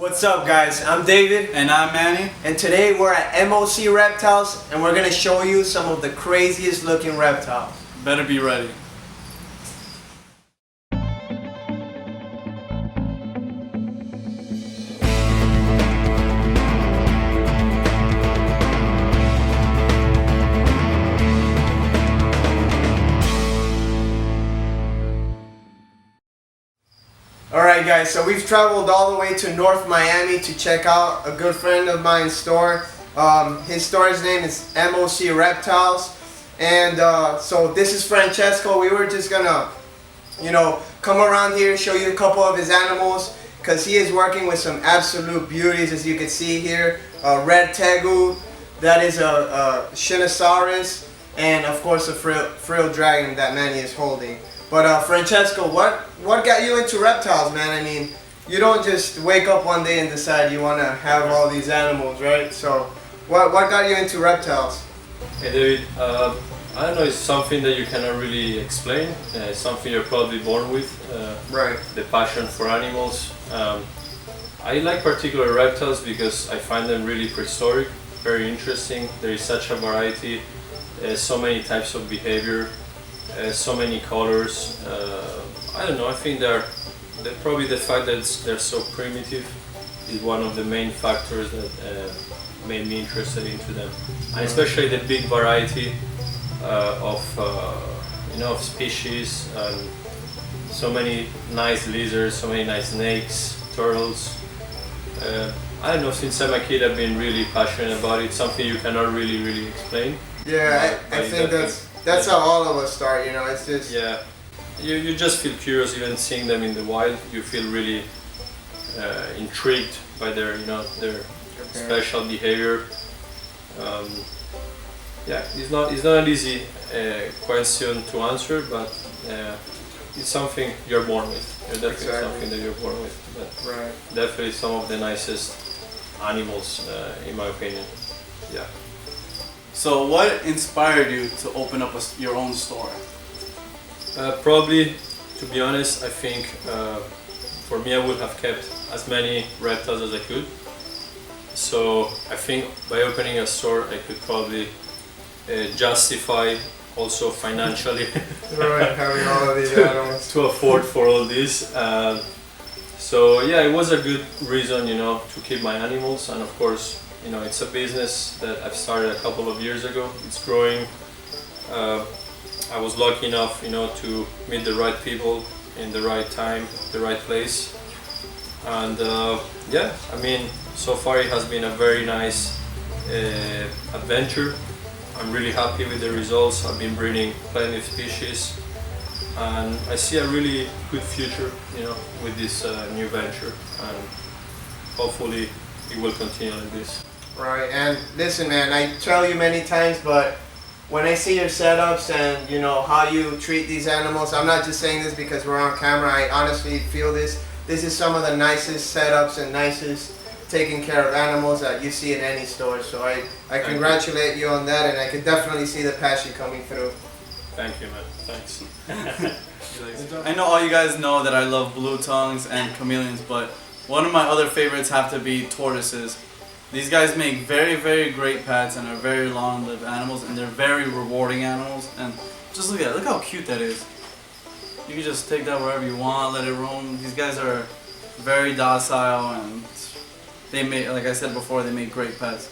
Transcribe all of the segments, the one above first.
What's up guys, I'm David. And I'm Manny. And today we're at MOC Reptiles and we're going to show you some of the craziest looking reptiles. Better be ready. Alright guys, so we've traveled all the way to North Miami to check out a good friend of mine's store. His store's name is MOC Reptiles. And so this is Francesco. We were just gonna, come around here and show you a couple of his animals, because he is working with some absolute beauties, as you can see here. Red Tegu, that is a Shinosaurus, and of course a frilled dragon that Manny is holding. But Francesco, what got you into reptiles, man? I mean, you don't just wake up one day and decide you want to have all these animals, right? So, what got you into reptiles? Hey David, I don't know, it's something that you cannot really explain. It's something you're probably born with. Right. The passion for animals. I like particular reptiles because I find them really prehistoric, very interesting. There is such a variety, so many types of behavior. So many colors. I don't know, I think they're probably the fact that they're so primitive is one of the main factors that made me interested into them. And especially the big variety of species, and so many nice lizards, so many nice snakes, turtles. I don't know, since I'm a kid I've been really passionate about it, something you cannot really explain. Yeah, I think that's how all of us start, it's just... Yeah, you just feel curious even seeing them in the wild. You feel really intrigued by their special behavior. Yeah, it's not an easy question to answer, but it's something you're born with. It's definitely something that you're born with. But right. Definitely some of the nicest animals, in my opinion. Yeah. So what inspired you to open up your own store? Probably, to be honest, I think for me I would have kept as many reptiles as I could. So I think by opening a store I could probably justify also financially Right, having all of these animals. to afford for all this. So yeah, it was a good reason, to keep my animals, and of course, it's a business that I've started a couple of years ago. It's growing. I was lucky enough, to meet the right people in the right time, the right place. And yeah, I mean, so far it has been a very nice adventure. I'm really happy with the results. I've been breeding plenty of species, and I see a really good future, with this new venture, and hopefully it will continue like this. Right, and listen man, I tell you many times, but when I see your setups and how you treat these animals, I'm not just saying this because we're on camera, I honestly feel this is some of the nicest setups and nicest taking care of animals that you see in any store. So I congratulate you on that, and I can definitely see the passion coming through. Thank you, man. Thanks. I know all you guys know that I love blue tongues and chameleons, but one of my other favorites have to be tortoises. These guys make very great pets and are very long-lived animals, and they're very rewarding animals. And just look at it, look how cute that is. You can just take that wherever you want, let it roam. These guys are very docile, and they make, like I said before, they make great pets.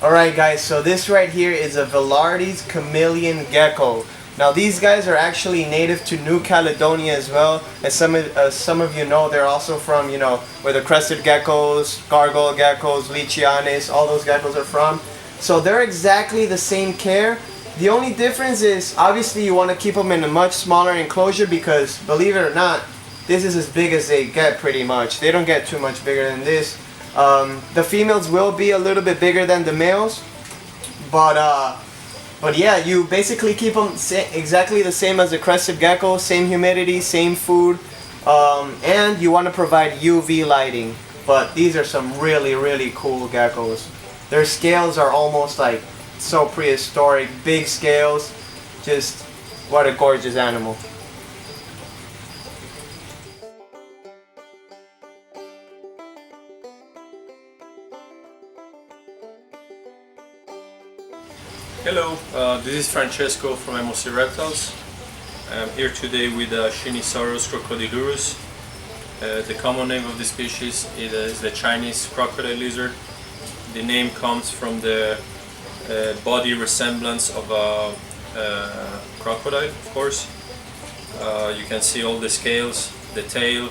Alright guys, so this right here is a Velarde's Chameleon Gecko. Now these guys are actually native to New Caledonia as well. As some of you know, they're also from, where the crested geckos, gargoyle geckos, lichianes, all those geckos are from. So they're exactly the same care. The only difference is, obviously you want to keep them in a much smaller enclosure because, believe it or not, this is as big as they get pretty much. They don't get too much bigger than this. The females will be a little bit bigger than the males, but yeah, you basically keep them exactly the same as a crested gecko, same humidity, same food, and you want to provide UV lighting. But these are some really cool geckos. Their scales are almost like so prehistoric, big scales. Just what a gorgeous animal. Hello, this is Francesco from MOC Reptiles. I'm here today with Chinese Crocodile Lizard. The common name of the species is the Chinese Crocodile Lizard. The name comes from the body resemblance of a crocodile, of course. You can see all the scales, the tail,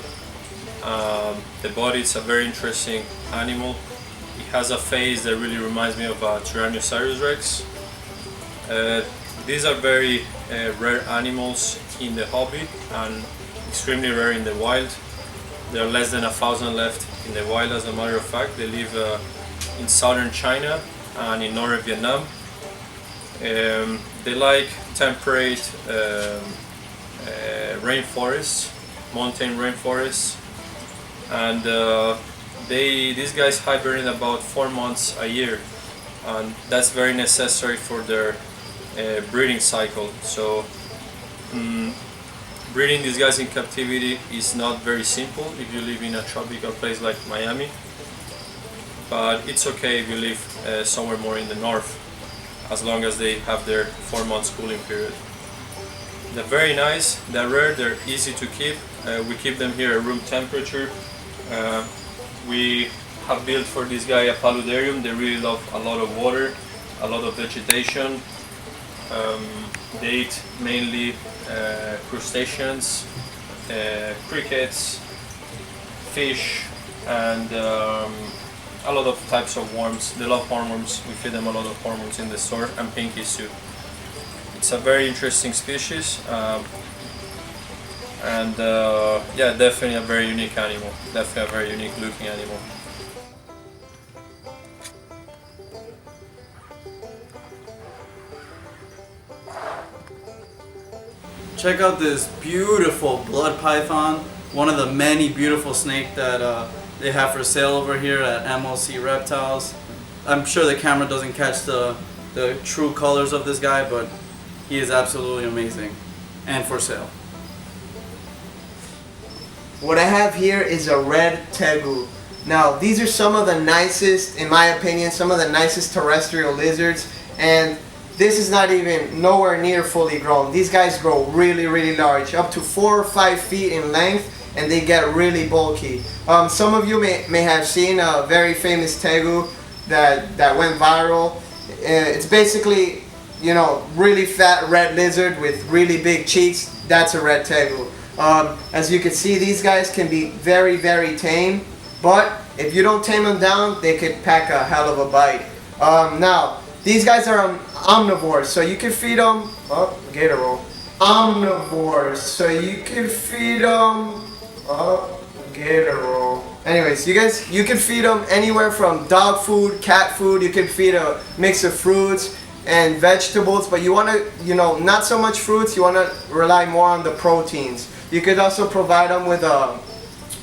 the body. It's a very interesting animal. It has a face that really reminds me of a Tyrannosaurus Rex. These are very rare animals in the hobby and extremely rare in the wild. There are less than 1,000 left in the wild, as a matter of fact. They live in southern China and in northern Vietnam. They like temperate rainforests, mountain rainforests, and these guys hibernate about 4 months a year, and that's very necessary for their breeding cycle. So breeding these guys in captivity is not very simple if you live in a tropical place like Miami, but it's okay if you live somewhere more in the north, as long as they have their 4 months cooling period. They're very nice, they're rare, they're easy to keep. We keep them here at room temperature. We have built for this guy a paludarium. They really love a lot of water, a lot of vegetation. They eat mainly crustaceans, crickets, fish, and a lot of types of worms. They love hornworms. We feed them a lot of hornworms in the store, and pinkies too. It's a very interesting species, and yeah, definitely a very unique animal. Definitely a very unique looking animal. Check out this beautiful blood python, one of the many beautiful snakes that they have for sale over here at MOC Reptiles. I'm sure the camera doesn't catch the true colors of this guy, but he is absolutely amazing and for sale. What I have here is a Red Tegu. Now, these are some of the nicest, in my opinion, some of the nicest terrestrial lizards, and this is not even nowhere near fully grown. These guys grow really, really large, up to 4 or 5 feet in length, and they get really bulky. Some of you may have seen a very famous Tegu that went viral. It's basically, you know, really fat red lizard with really big cheeks. That's a Red Tegu. As you can see, these guys can be very, very tame, but if you don't tame them down, they could pack a hell of a bite. Now, these guys are omnivores, so you can feed them. Oh, gator roll. Omnivores, so you can feed them. Oh, gator roll. Anyways, you can feed them anywhere from dog food, cat food. You can feed a mix of fruits and vegetables, but you want to, you know, not so much fruits. You want to rely more on the proteins. You could also provide them with a,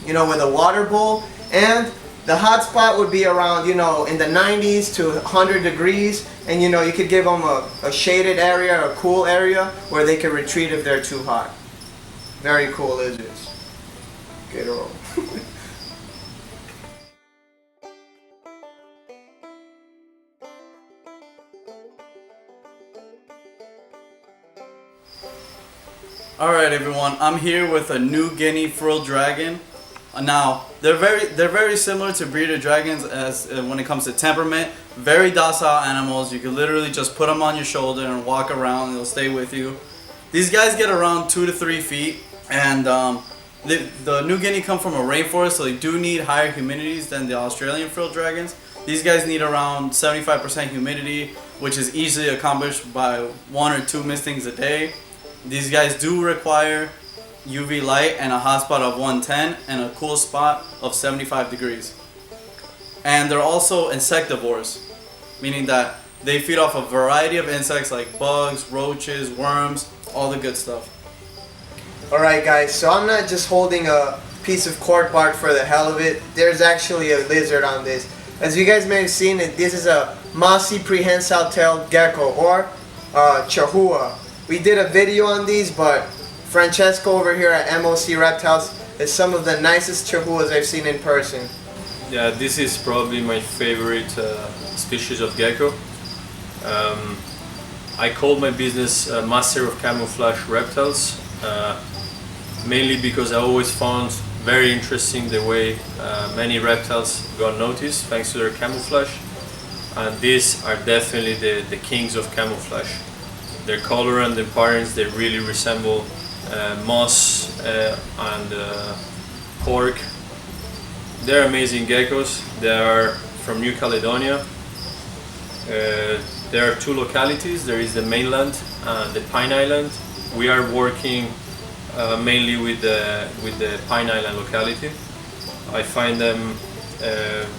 you know, with a water bowl, and the hot spot would be around, you know, in the 90s to 100 degrees, and you know, you could give them a shaded area, a cool area where they can retreat if they're too hot. Very cool lizards. Get a roll. Alright everyone, I'm here with a New Guinea frilled dragon. Now, they're very similar to breeder dragons as when it comes to temperament. Very docile animals. You can literally just put them on your shoulder and walk around and they'll stay with you. These guys get around 2 to 3 feet, and the New Guinea come from a rainforest, so they do need higher humidities than the Australian frilled dragons. These guys need around 75% humidity, which is easily accomplished by 1 or 2 mistings a day. These guys do require UV light and a hot spot of 110 and a cool spot of 75 degrees. And they're also insectivores, meaning that they feed off a variety of insects like bugs, roaches, worms, all the good stuff. Alright guys, so I'm not just holding a piece of cork bark for the hell of it. There's actually a lizard on this. as you guys may have seen, this is a mossy prehensile-tailed gecko, or Chahua. We did a video on these, but Francesco over here at MOC Reptiles is some of the nicest Chahuas I've seen in person. Yeah, this is probably my favorite species of gecko. I call my business Master of Camouflage Reptiles, mainly because I always found very interesting the way many reptiles got noticed thanks to their camouflage, and these are definitely the kings of camouflage. Their color and the appearance, they really resemble moss and cork. They're amazing geckos. They are from New Caledonia. There are two localities. There is the mainland and the Pine Island. We are working mainly with the Pine Island locality. I find them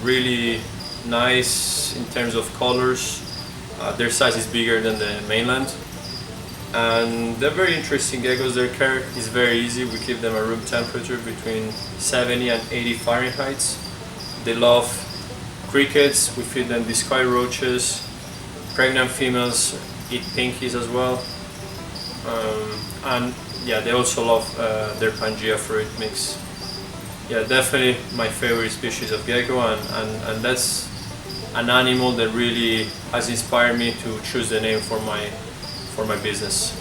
really nice in terms of colors. Their size is bigger than the mainland. And they're very interesting geckos. Their care is very easy. We keep them at room temperature between 70 and 80 Fahrenheit. They love crickets. We feed them discoid roaches. Pregnant females eat pinkies as well. And yeah, they also love their Pangea fruit mix. Yeah, definitely my favorite species of gecko, and that's an animal that really has inspired me to choose the name for my business.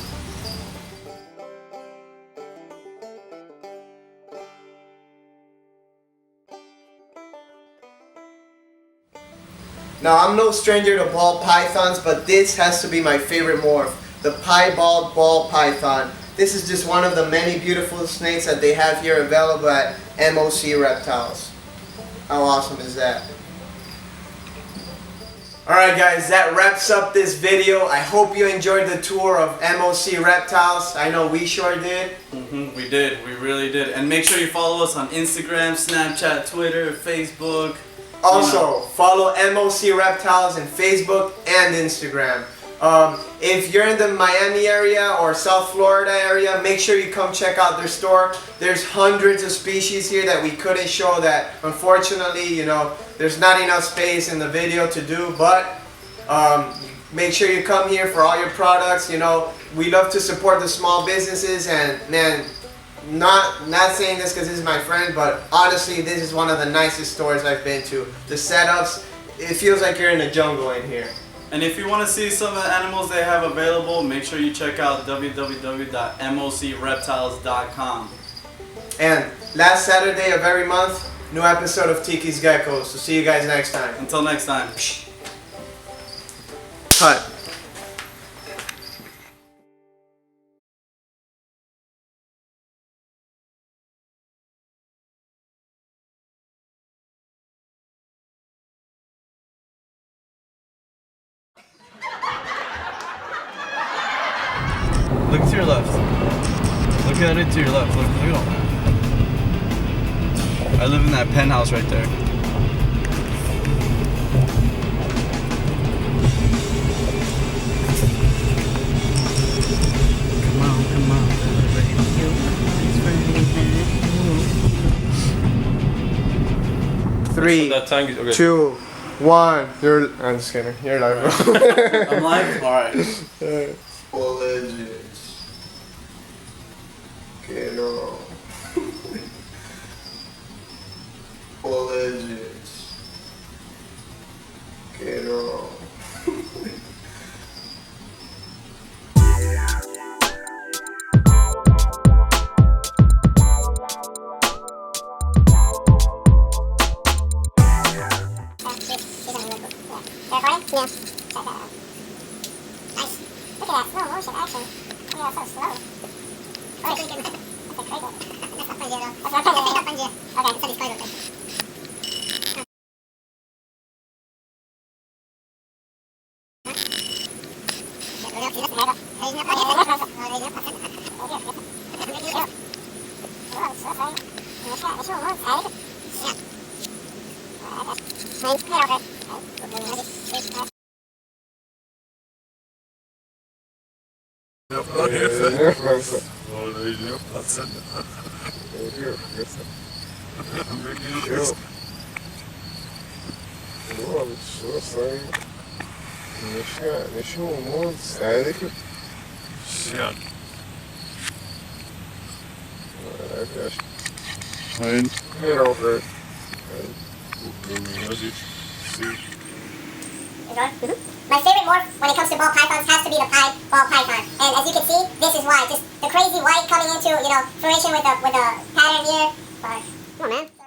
Now, I'm no stranger to ball pythons, but this has to be my favorite morph, the piebald ball python. This is just one of the many beautiful snakes that they have here available at MOC Reptiles. How awesome is that? Alright guys, that wraps up this video. I hope you enjoyed the tour of MOC Reptiles. I know we sure did. We did, we really did. And make sure you follow us on Instagram, Snapchat, Twitter, Facebook. Also, follow MOC Reptiles on Facebook and Instagram. If you're in the Miami area or South Florida area, make sure you come check out their store. There's hundreds of species here that we couldn't show that, unfortunately, you know, there's not enough space in the video to do, but make sure you come here for all your products. You know, we love to support the small businesses, and man, not saying this because this is my friend, but honestly, this is one of the nicest stores I've been to. The setups, it feels like you're in a jungle in here. And if you want to see some of the animals they have available, make sure you check out www.mocreptiles.com. And last Saturday of every month, new episode of TikisGeckos. So see you guys next time. Until next time. Cut. Look to your left. Look at it to your left. Look at all that. I live in that penthouse right there. Come on, come on. Three, That tank is okay. 2, 1. I'm just kidding. You're live, bro. I'm live? Alright. Legends. Get on. Legends. Get on. Yeah. Nice. Look at that slow motion action. Yeah, that's so slow. Oh, that's crazy. That's not Pangea though. That's not Pangea. Okay, it's a discoid roach. My favorite morph when it comes to ball pythons has to be the pied ball python. And as you can see, this is why. Just the crazy white coming into, fruition with the pattern here. But, come on, man.